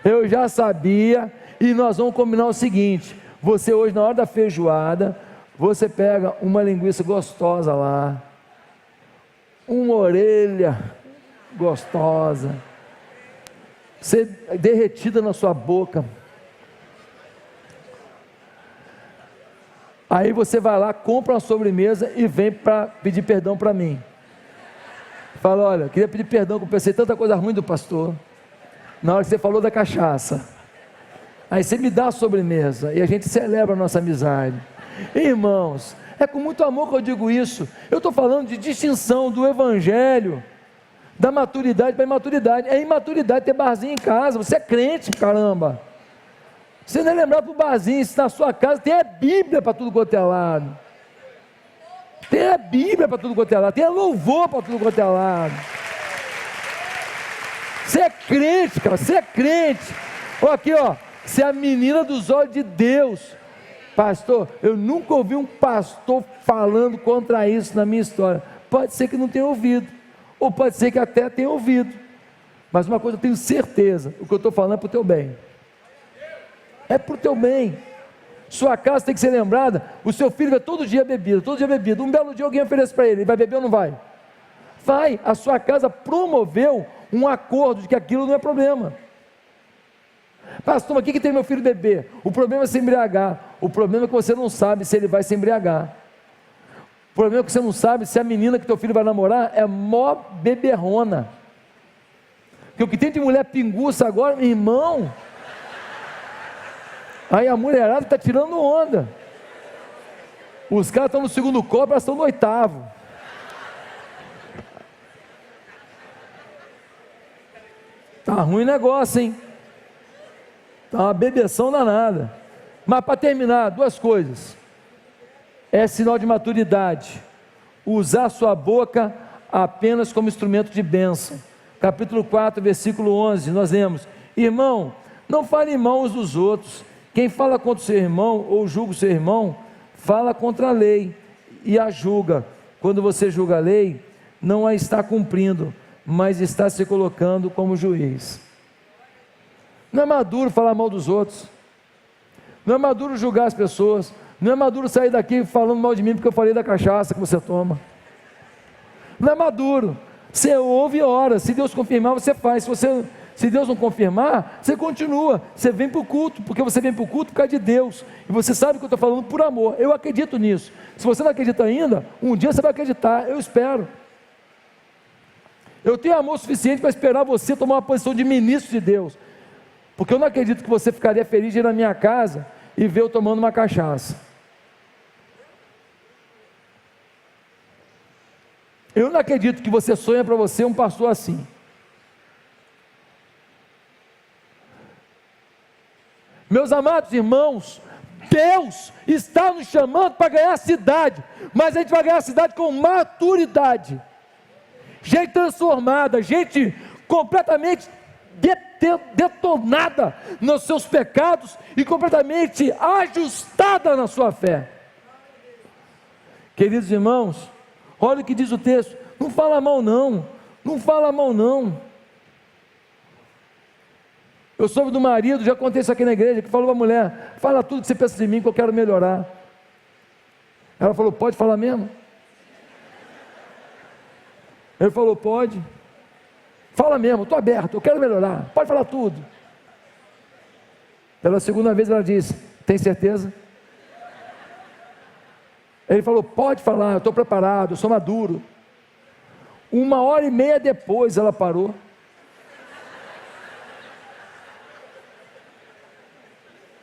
A: Eu já sabia. E nós vamos combinar o seguinte. Você hoje, na hora da feijoada, você pega uma linguiça gostosa lá. Uma orelha gostosa. Ser derretida na sua boca. Aí você vai lá, compra uma sobremesa e vem para pedir perdão para mim. Fala, olha, queria pedir perdão que eu pensei tanta coisa ruim do pastor, na hora que você falou da cachaça. Aí você me dá a sobremesa e a gente celebra a nossa amizade. Irmãos, é com muito amor que eu digo isso. Eu estou falando de distinção do evangelho, da maturidade para a imaturidade. É imaturidade ter barzinho em casa, você é crente, caramba. Você não é lembrado para o barzinho, se na sua casa tem a Bíblia para tudo quanto é lado. Tem a Bíblia para tudo quanto é lado, tem a louvor para tudo quanto é lado. Você é crente, cara, você é crente. Olha aqui, ó, você é a menina dos olhos de Deus. Pastor, eu nunca ouvi um pastor falando contra isso na minha história. Pode ser que não tenha ouvido, ou pode ser que até tenha ouvido. Mas uma coisa eu tenho certeza, o que eu estou falando é para o teu bem. É para o teu bem. Sua casa tem que ser lembrada. O seu filho vai todo dia bebida, todo dia bebida. Um belo dia alguém oferece para ele vai beber ou não vai? Vai. A sua casa promoveu um acordo de que aquilo não é problema. Pastor, mas o que tem meu filho beber? O problema é se embriagar. O problema é que você não sabe se ele vai se embriagar. O problema é que você não sabe se a menina que teu filho vai namorar é mó beberrona. Porque o que tem de mulher pinguça agora, meu irmão... Aí a mulherada está tirando onda. Os caras estão no segundo copo, elas estão no oitavo. Tá ruim o negócio, hein? Tá uma bebeção danada. Mas para terminar, duas coisas. É sinal de maturidade. Usar sua boca apenas como instrumento de bênção. Capítulo 4, versículo 11, nós lemos: irmão, não fale mal uns dos outros. Quem fala contra o seu irmão ou julga o seu irmão, fala contra a lei e a julga. Quando você julga a lei, não a está cumprindo, mas está se colocando como juiz. Não é maduro falar mal dos outros, não é maduro julgar as pessoas, não é maduro sair daqui falando mal de mim porque eu falei da cachaça que você toma. Não é maduro. Você ouve e ora. Se Deus confirmar, você faz. Se Deus não confirmar, você continua, você vem para o culto, porque você vem para o culto por causa de Deus, e você sabe que eu estou falando por amor. Eu acredito nisso. Se você não acredita ainda, um dia você vai acreditar, eu espero. Eu tenho amor suficiente para esperar você tomar uma posição de ministro de Deus, porque eu não acredito que você ficaria feliz de ir na minha casa e ver eu tomando uma cachaça. Eu não acredito que você sonha para você um pastor assim. Meus amados irmãos, Deus está nos chamando para ganhar a cidade, mas a gente vai ganhar a cidade com maturidade, gente transformada, gente completamente detonada nos seus pecados e completamente ajustada na sua fé. Queridos irmãos, olha o que diz o texto: não fala mal não, não fala mal não. Eu soube do marido, já contei isso aqui na igreja, que falou para a mulher: fala tudo que você pensa de mim, que eu quero melhorar. Ela falou: pode falar mesmo? Ele falou: pode. Fala mesmo, estou aberto, eu quero melhorar, pode falar tudo. Pela segunda vez ela disse: tem certeza? Ele falou: pode falar, eu estou preparado, eu sou maduro. 1h30 depois ela parou.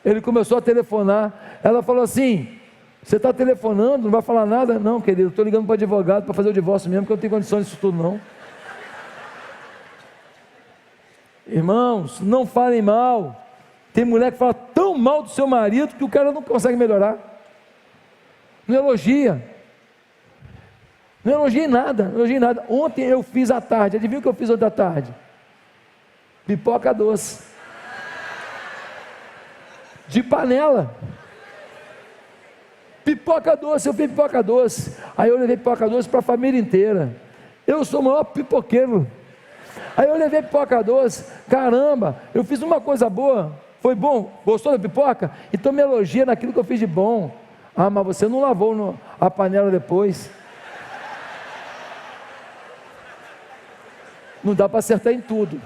A: Ele começou a telefonar. Ela falou assim: você está telefonando, não vai falar nada? Não, querido, estou ligando para o advogado para fazer o divórcio mesmo, porque eu não tenho condições disso tudo não. Irmãos, não falem mal. Tem mulher que fala tão mal do seu marido que o cara não consegue melhorar. Não elogia. Não elogiei nada, não elogiei nada. Ontem eu fiz à tarde, adivinha o que eu fiz ontem à tarde? Pipoca doce. De panela. Pipoca doce, eu fiz pipoca doce. Aí eu levei pipoca doce para a família inteira. Eu sou o maior pipoqueiro. Aí eu levei pipoca doce. Caramba, eu fiz uma coisa boa. Foi bom? Gostou da pipoca? Então me elogia naquilo que eu fiz de bom. Ah, mas você não lavou a panela depois. Não dá para acertar em tudo.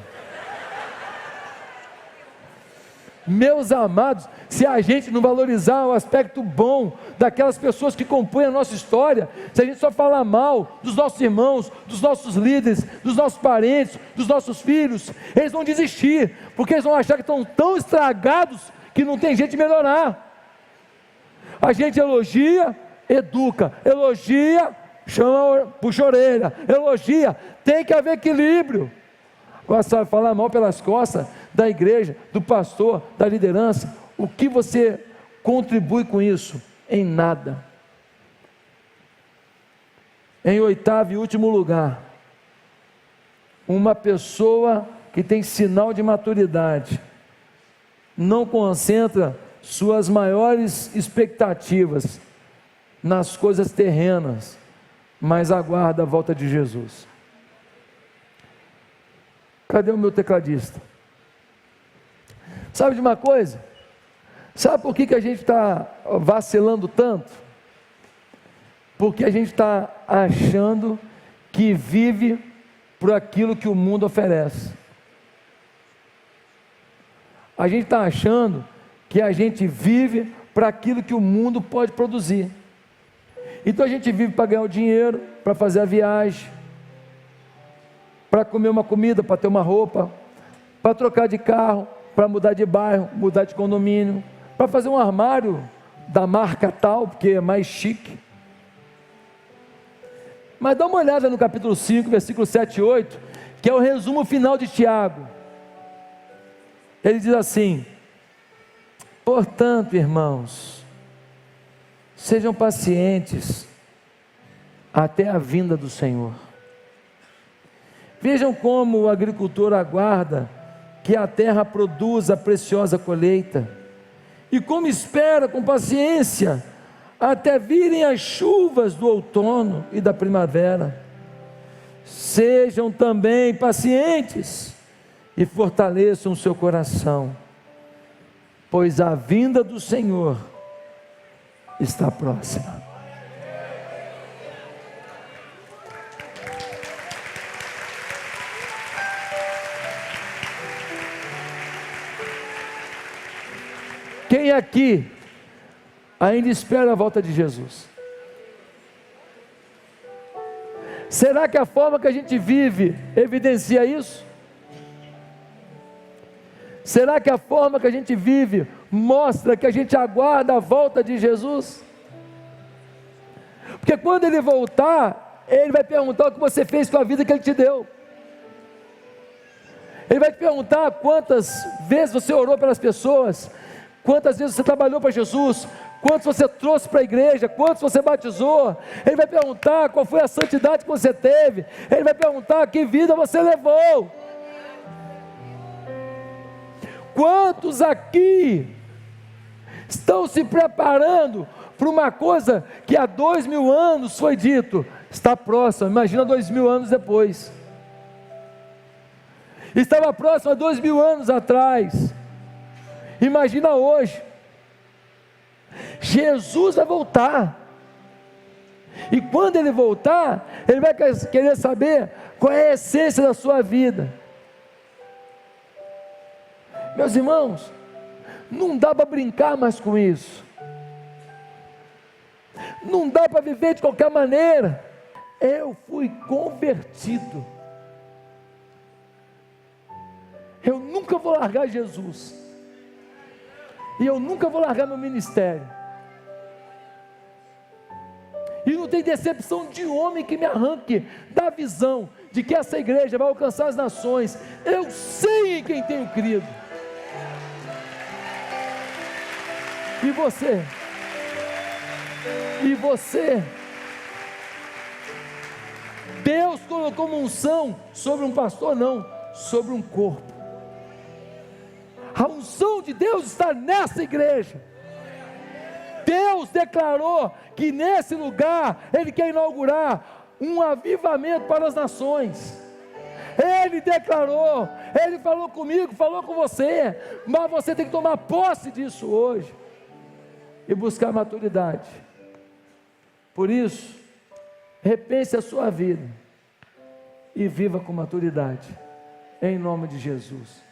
A: Meus amados, se a gente não valorizar o aspecto bom daquelas pessoas que compõem a nossa história, se a gente só falar mal dos nossos irmãos, dos nossos líderes, dos nossos parentes, dos nossos filhos, eles vão desistir, porque eles vão achar que estão tão estragados que não tem jeito de melhorar. A gente elogia, educa, elogia, chama, puxa a orelha, elogia, tem que haver equilíbrio. Agora, sabe, falar mal pelas costas da igreja, do pastor, da liderança, O que você contribui com isso? Em nada. Em oitavo e último lugar, uma pessoa que tem sinal de maturidade não concentra suas maiores expectativas nas coisas terrenas, mas aguarda a volta de Jesus. Cadê o meu tecladista? Sabe de uma coisa? Sabe por que a gente está vacilando tanto? Porque a gente está achando que vive por aquilo que o mundo oferece. A gente está achando que a gente vive para aquilo que o mundo pode produzir. Então a gente vive para ganhar o dinheiro, para fazer a viagem, para comer uma comida, para ter uma roupa, para trocar de carro, para mudar de bairro, mudar de condomínio, para fazer um armário da marca tal, porque é mais chique. Mas dá uma olhada no capítulo 5, versículo 7 e 8, que é o resumo final de Tiago. Ele diz assim: portanto, irmãos, sejam pacientes até a vinda do Senhor. Vejam como o agricultor aguarda que a terra produza a preciosa colheita, e como espera com paciência até virem as chuvas do outono e da primavera. Sejam também pacientes e fortaleçam o seu coração, pois a vinda do Senhor está próxima. Quem aqui ainda espera a volta de Jesus? Será que a forma que a gente vive evidencia isso? Será que a forma que a gente vive mostra que a gente aguarda a volta de Jesus? Porque quando Ele voltar, Ele vai perguntar o que você fez com a vida que Ele te deu. Ele vai te perguntar quantas vezes você orou pelas pessoas, quantas vezes você trabalhou para Jesus, quantos você trouxe para a igreja, quantos você batizou. Ele vai perguntar qual foi a santidade que você teve. Ele vai perguntar que vida você levou. Quantos aqui estão se preparando para uma coisa que há 2000 anos foi dito, está próximo? Imagina 2000 anos depois. Estava próximo há 2000 anos atrás. Imagina hoje. Jesus vai voltar. E quando Ele voltar, Ele vai querer saber qual é a essência da sua vida. Meus irmãos, não dá para brincar mais com isso. Não dá para viver de qualquer maneira. Eu fui convertido. Eu nunca vou largar Jesus. E eu nunca vou largar meu ministério. E não tem decepção de homem que me arranque da visão de que essa igreja vai alcançar as nações. Eu sei em quem tenho crido. E você? E você? Deus colocou uma unção sobre um pastor? Não, sobre um corpo. A unção de Deus está nessa igreja. Deus declarou que nesse lugar Ele quer inaugurar um avivamento para as nações. Ele declarou, Ele falou comigo, falou com você, mas você tem que tomar posse disso hoje e buscar maturidade. Por isso, repense a sua vida e viva com maturidade, em nome de Jesus.